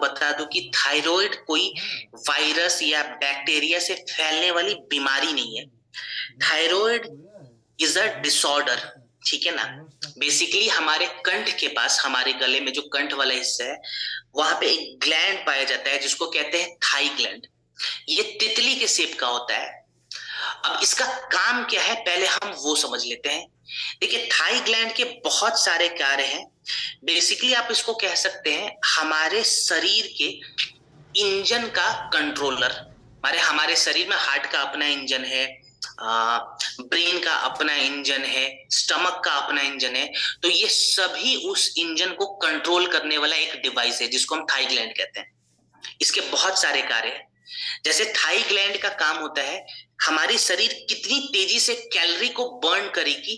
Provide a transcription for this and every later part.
बता दूं कि थायराइड कोई वायरस या बैक्टीरिया से फैलने वाली बीमारी नहीं है। थायराइड इज अ डिसऑर्डर, ठीक है ना। बेसिकली हमारे कंठ के पास, हमारे गले में जो कंठ वाला हिस्सा है, वहां पे एक ग्लैंड पाया जाता है जिसको कहते हैं थाई ग्लैंड। ये तितली के शेप का होता है। अब इसका काम क्या है पहले हम वो समझ लेते हैं। देखिए, थाई ग्लैंड के बहुत सारे कार्य हैं। बेसिकली आप इसको कह सकते हैं हमारे शरीर के इंजन का कंट्रोलर। हमारे शरीर में हार्ट का अपना इंजन है, ब्रेन का अपना इंजन है, स्टमक का अपना इंजन है। तो ये सभी उस इंजन को कंट्रोल करने वाला एक डिवाइस है जिसको हम थाई ग्लैंड कहते हैं। इसके बहुत सारे कार्य हैं। जैसे थाई ग्लैंड का काम होता है हमारी शरीर कितनी तेजी से कैलोरी को बर्न करेगी,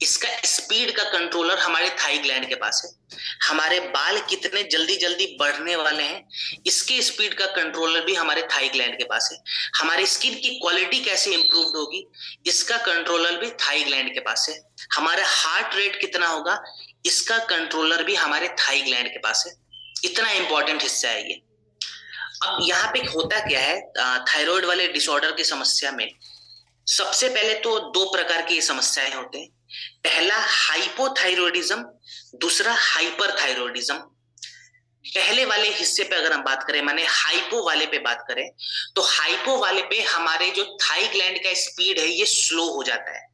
इसका स्पीड का कंट्रोलर हमारे थाई ग्लैंड के पास है। हमारे बाल कितने जल्दी जल्दी बढ़ने वाले हैं, इसके स्पीड का कंट्रोलर भी हमारे थाई ग्लैंड के पास है। हमारी स्किन की क्वालिटी कैसे इंप्रूव होगी, इसका कंट्रोलर भी थाई ग्लैंड के पास है। हमारा हार्ट रेट कितना होगा, इसका कंट्रोलर भी हमारे थाई ग्लैंड के पास है। इतना इंपॉर्टेंट हिस्सा है ये। अब यहाँ पे होता क्या है, थायराइड वाले डिसऑर्डर की समस्या में सबसे पहले तो दो प्रकार की समस्याएं होते हैं। पहला हाइपोथायरॉयडिज्म, दूसरा हाइपरथायरॉयडिज्म। पहले वाले हिस्से पे अगर हम बात करें, माने हाइपो वाले पे बात करें, तो हाइपो वाले पे हमारे जो थाई ग्लैंड का स्पीड है ये स्लो हो जाता है।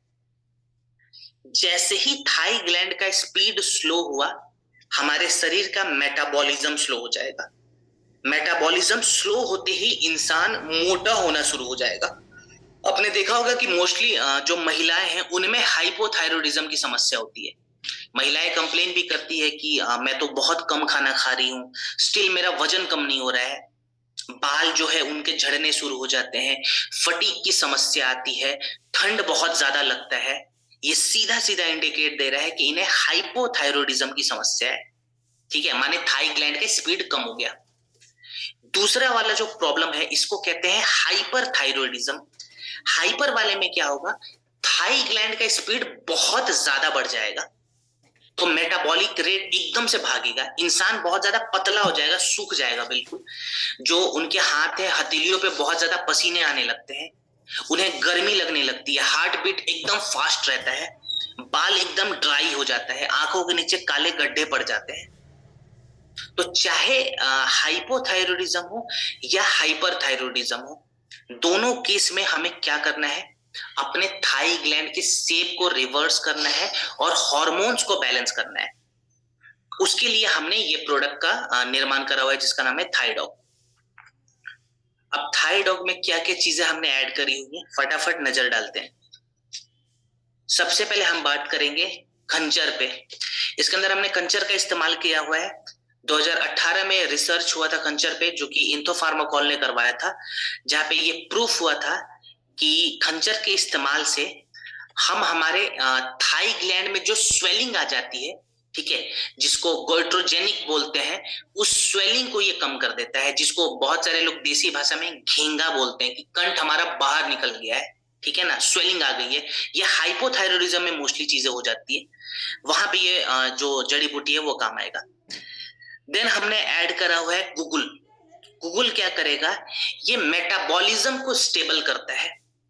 जैसे ही थाई ग्लैंड का स्पीड स्लो हुआ, हमारे शरीर का मेटाबॉलिज्म स्लो हो जाएगा। मेटाबॉलिज्म स्लो होते ही इंसान मोटा होना शुरू हो जाएगा। आपने देखा होगा कि मोस्टली जो महिलाएं हैं उनमें हाइपोथायरॉयडिज्म की समस्या होती है। महिलाएं कंप्लेन भी करती है कि मैं तो बहुत कम खाना खा रही हूँ, स्टिल मेरा वजन कम नहीं हो रहा है। बाल जो है उनके झड़ने शुरू हो जाते हैं, फटीग की समस्या आती है, ठंड बहुत ज्यादा लगता है। ये सीधा सीधा इंडिकेट दे रहा है कि इन्हें हाइपोथायरॉयडिज्म की समस्या है। ठीक है, माने थाई ग्लैंड का स्पीड कम हो गया। दूसरा वाला जो प्रॉब्लम है इसको कहते हैं हाइपरथायरॉयडिज्म। हाइपर वाले में क्या होगा, थाई ग्लैंड का स्पीड बहुत ज्यादा बढ़ जाएगा, तो मेटाबॉलिक रेट एकदम से भागेगा, इंसान बहुत ज्यादा पतला हो जाएगा, सूख जाएगा बिल्कुल। जो उनके हाथ है हथेलियों पे बहुत ज्यादा पसीने आने लगते हैं, उन्हें गर्मी लगने लगती है, हार्ट बीट एकदम फास्ट रहता है, बाल एकदम ड्राई हो जाता है, आंखों के नीचे काले गड्ढे पड़ जाते हैं। तो चाहे हाइपोथायरॉयडिज्म हो या हाइपरथायरॉयडिज्म हो, दोनों केस में हमें क्या करना है, अपने थाई ग्लैंड के शेप को रिवर्स करना है और हार्मोन्स को बैलेंस करना है। उसके लिए हमने ये प्रोडक्ट का निर्माण करा हुआ है जिसका नाम है थाईडॉग। अब थाईडॉग में क्या क्या चीजें हमने ऐड करी हुई है, फटाफट नजर डालते हैं। सबसे पहले हम बात करेंगे खंजर पे। इसके अंदर हमने खंजर का इस्तेमाल किया हुआ है। 2018 में रिसर्च हुआ था खंजर पे, जो कि इंथोफार्माकोल ने करवाया था, जहां पे ये प्रूफ हुआ था कि खंजर के इस्तेमाल से हम हमारे थाई ग्लैंड में जो स्वेलिंग आ जाती है, ठीक है, जिसको गोइट्रोजेनिक बोलते हैं, उस स्वेलिंग को ये कम कर देता है, जिसको बहुत सारे लोग देसी भाषा में घेंगा बोलते हैं कि कंठ हमारा बाहर निकल गया है, ठीक है ना, स्वेलिंग आ गई है। ये हाइपोथायरॉयडिज्म में मोस्टली चीजें हो जाती है, वहां पे ये जो जड़ी बूटी है वो काम आएगा। देन हमने ऐड करा हुआ है गूगल। गूगल क्या करेगा, ये मेटाबॉलिज्म को स्टेबल करता है,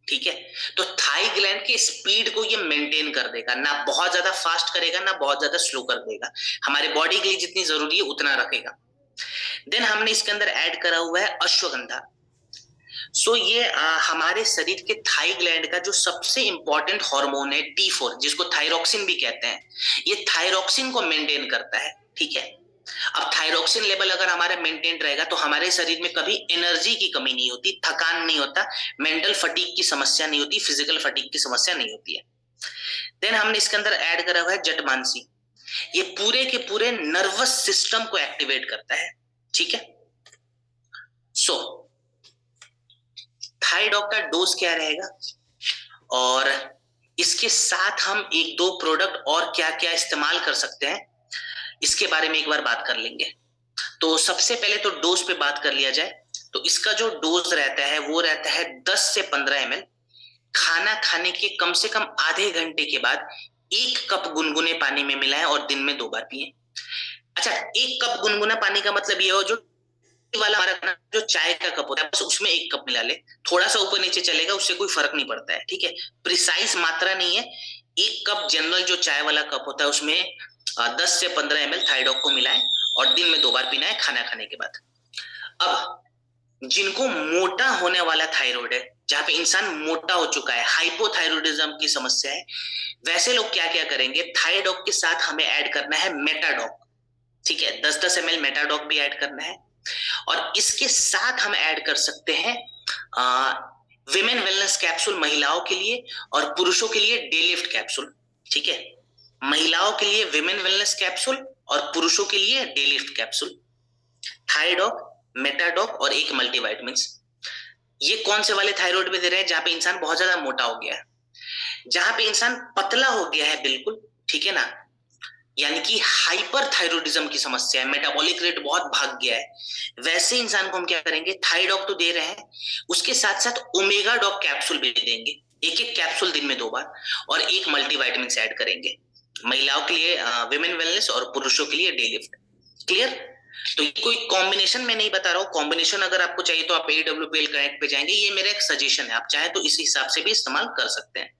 ठीक है। तो थाई ग्लैंड के स्पीड को ये मेंटेन कर देगा, ना बहुत ज्यादा फास्ट करेगा ना बहुत ज्यादा स्लो कर देगा, हमारे बॉडी के लिए जितनी जरूरी है उतना रखेगा। देन हमने इसके अंदर ऐड करा हुआ है अश्वगंधा। सो ये हमारे शरीर के थाई ग्लैंड का जो सबसे इंपॉर्टेंट हार्मोन है T4, जिसको थायरोक्सिन भी कहते हैं, ये थायरोक्सिन को मेंटेन करता है, ठीक है। अब थायरोक्सिन लेवल अगर हमारा मेंटेन रहेगा तो हमारे शरीर में कभी एनर्जी की कमी नहीं होती, थकान नहीं होता, मेंटल फटीग की समस्या नहीं होती, फिजिकल फटीग की समस्या नहीं होती है। देन हमने इसके अंदर ऐड करा हुआ है जटमानसी। ये पूरे के पूरे नर्वस सिस्टम को एक्टिवेट करता है, ठीक है। सो थाईडॉग का डोज क्या रहेगा और इसके साथ हम एक दो प्रोडक्ट और क्या क्या इस्तेमाल कर सकते हैं, इसके बारे में एक बार बात कर लेंगे। तो सबसे पहले तो डोज पे बात कर लिया जाए, तो इसका जो डोज रहता है वो रहता है 10 से 15 ml। खाना खाने के कम से कम आधे घंटे के बाद 1 कप गुनगुने पानी में मिलाएं और दिन में 2 बार पिएं। अच्छा, 1 कप गुनगुना पानी का मतलब ये हो जो वाला हमारा जो चाय का कप होता है बस उसमें 1 कप मिला ले, थोड़ा सा ऊपर नीचे चलेगा उससे कोई फर्क नहीं पड़ता है, ठीक है। प्रिसाइज मात्रा नहीं है। 1 कप जनरल जो चाय वाला कप होता है उसमें 10 से 15 ml थाइरोड को मिलाएं और दिन में 2 बार पीना है खाना खाने के बाद। अब जिनको मोटा होने वाला थायराइड है, जहां पे इंसान मोटा हो चुका है, हाइपोथायरॉयडिज्म की समस्या है, वैसे लोग क्या क्या करेंगे, थायडॉक के साथ हमें ऐड करना है मेटाडॉक, ठीक है। 10-10 ml मेटाडॉक भी ऐड करना है और इसके साथ हम ऐड कर सकते हैं विमेन वेलनेस कैप्सूल महिलाओं के लिए और पुरुषों के लिए डे लिफ्ट कैप्सूल, ठीक है। महिलाओं के लिए विमेन वेलनेस कैप्सूल और पुरुषों के लिए डे लिफ्ट कैप्सूल, थायडॉक, मेटाडॉक और 1 मल्टीविटामिन। ये कौन से वाले थायराइड में दे रहे हैं, जहां पे इंसान बहुत ज्यादा मोटा हो गया है, जहां पे इंसान पतला हो गया है बिल्कुल, ठीक है ना, यानी कि हाइपर थायरॉयडिज्म की समस्या है, मेटाबॉलिक रेट बहुत भाग गया है, वैसे इंसान को हम क्या करेंगे, थायडॉक तो दे रहे हैं, उसके साथ साथ ओमेगा डॉक कैप्सूल भी देंगे, 1-1 कैप्सूल दिन में 2 बार और 1 मल्टीविटामिन ऐड करेंगे। महिलाओं के लिए विमेन वेलनेस और पुरुषों के लिए डे लिफ्ट। क्लियर? तो ये कोई कॉम्बिनेशन में नहीं बता रहा हूं, कॉम्बिनेशन अगर आपको चाहिए तो आप AWPL कनेक्ट पे जाएंगे, ये मेरा एक सजेशन है, आप चाहे तो इस हिसाब से भी इस्तेमाल कर सकते हैं।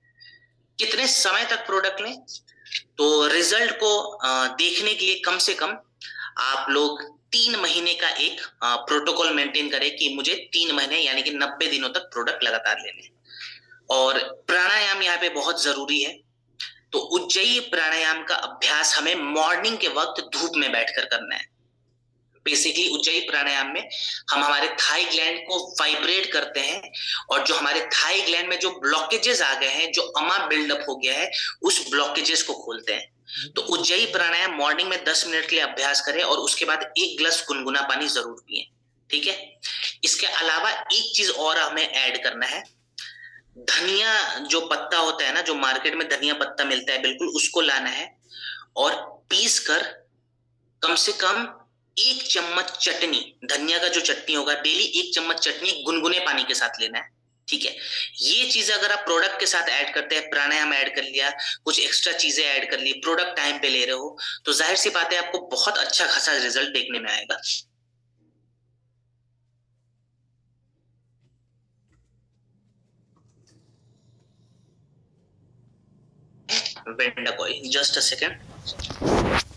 कितने समय तक प्रोडक्ट लें, तो रिजल्ट को देखने के लिए कम से कम आप लोग 3 महीने का एक प्रोटोकॉल मेंटेन करें कि मुझे 3 महीने यानी कि 90 दिनों तक प्रोडक्ट लगातार लेने। और प्राणायाम यहाँ पे बहुत जरूरी है, तो उज्जयी प्राणायाम का अभ्यास हमें मॉर्निंग के वक्त धूप में बैठकर करना है। बेसिकली उज्जयी प्राणायाम में हम हमारे थाई ग्लैंड को वाइब्रेट करते हैं और जो हमारे थाई ग्लैंड में जो ब्लॉकेजेस आ गए हैं, जो अमा बिल्डअप हो गया है, उस ब्लॉकेजेस को खोलते हैं। तो उज्जयी प्राणायाम मॉर्निंग में 10 मिनट के लिए अभ्यास करें और उसके बाद 1 गिलास गुनगुना पानी जरूर पिए, ठीक है। इसके अलावा एक चीज और हमें ऐड करना है, धनिया जो पत्ता होता है ना, जो मार्केट में धनिया पत्ता मिलता है बिल्कुल उसको लाना है और पीस कर कम से कम 1 चम्मच चटनी, धनिया का जो चटनी होगा, डेली 1 चम्मच चटनी गुनगुने पानी के साथ लेना है, ठीक है। ये चीज अगर आप प्रोडक्ट के साथ ऐड करते हैं, प्राणायाम ऐड कर लिया, कुछ एक्स्ट्रा चीजें ऐड कर ली, प्रोडक्ट टाइम पे ले रहे हो, तो जाहिर सी बात है आपको बहुत अच्छा खासा रिजल्ट देखने में आएगा। Wanda coil, just a second.